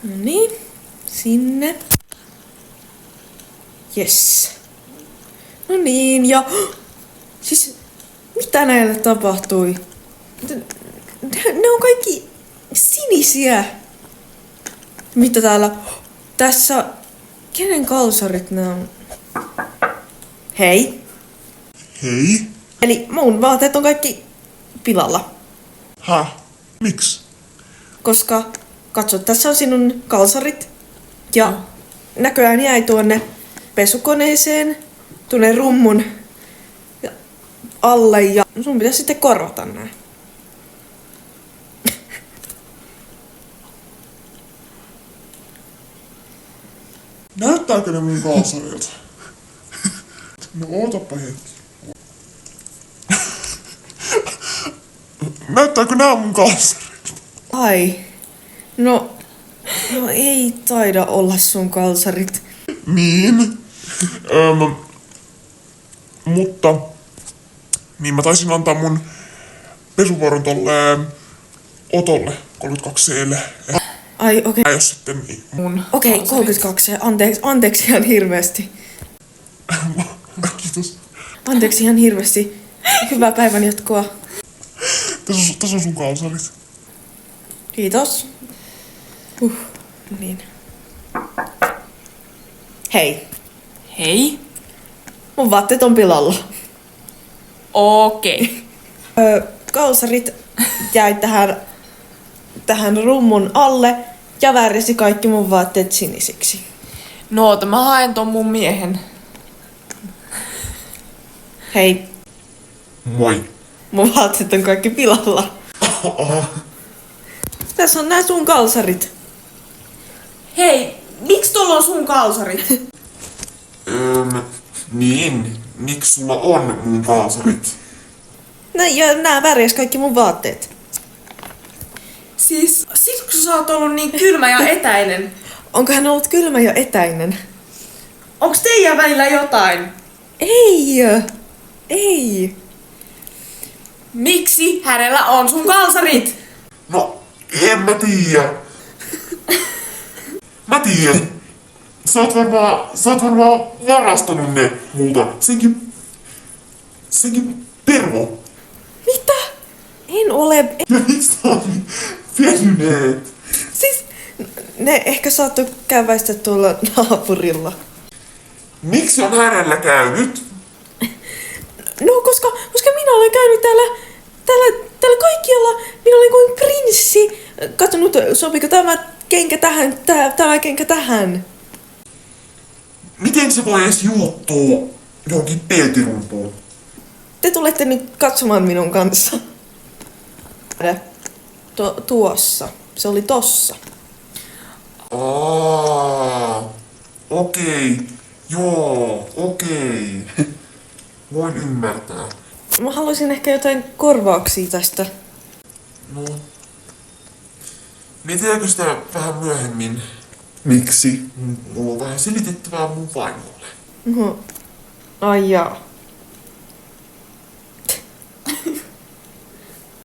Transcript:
No niin, sinne. Yes. No niin, ja... Siis, mitä näille tapahtui? Ne on kaikki sinisiä. Mitä täällä? Tässä... Kenen kalsarit ne on? Hei. Hei? Eli mun vaatteet on kaikki pilalla. Häh? Miksi? Koska, katso, tässä on sinun kalsarit. Ja näköjään jäi tuonne pesukoneeseen, tuonne rummun alle ja sun pitäisi sitten korvata nää. Näyttääkö ne mun kalsarilta? No ootappa hetki. Näyttääkö nää mun kalsarit? Ai, no ei taida olla sun kalsarit. Niin. Mutta... Niin mä taisin antaa mun pesuvuoron tolle Otolle 32C:lle. Ai, okei. Ja jos sitten mun... Okei, 32. Anteeksi ihan hirveästi. Kiitos. Anteeksi ihan hirveästi. Hyvää päivän jatkoa. Tässä on sun kalsarit. Kiitos. Niin. Hei, Hei. mun vaatteet on pilalla. Okei. Kalsarit jäi tähän rummun alle ja värjäsi kaikki mun vaatteet sinisiksi. No oota, mä haen ton mun miehen. Hei, Moi. mun vaatteet on kaikki pilalla. Tässä on nää sun kalsarit. Hei, miksi tuolla on sun kalsarit? Niin. Miksi sulla on mun kalsarit? Nää värjäs kaikki mun vaatteet. Siis, siksi sä oot ollut niin kylmä ja etäinen. Onko hän ollut kylmä ja etäinen? Onks teidän välillä jotain? Ei. Miksi hänellä on sun kalsarit? No, en mä tiedä. Mä tiedän. Sä oot varmaan varastanut ne multa. Senkin Tervo. Mitä? En ole. Ja miksi sä oot venyneet? Siis ne ehkä saattoi käväistä tuolla naapurilla. Miksi on hänellä käynyt? No koska minä olen käynyt täällä kaikkialla. Minä olen kuin prinssi. Katsonut, sopiiko tämä kenkä tähän, tämä kenkä tähän. Miten se voi edes juuttua johonkin peltirumpuun? Te tulette nyt katsomaan minun kanssa. Tuossa. Se oli tossa. Okei. Joo, okei. Voin ymmärtää. Mä haluaisin ehkä jotain korvauksia tästä. No. Mietitäänkö sitä vähän myöhemmin? Miksi? Mulla on vähän selitettävää mun vaimolle. No. Ai jaa.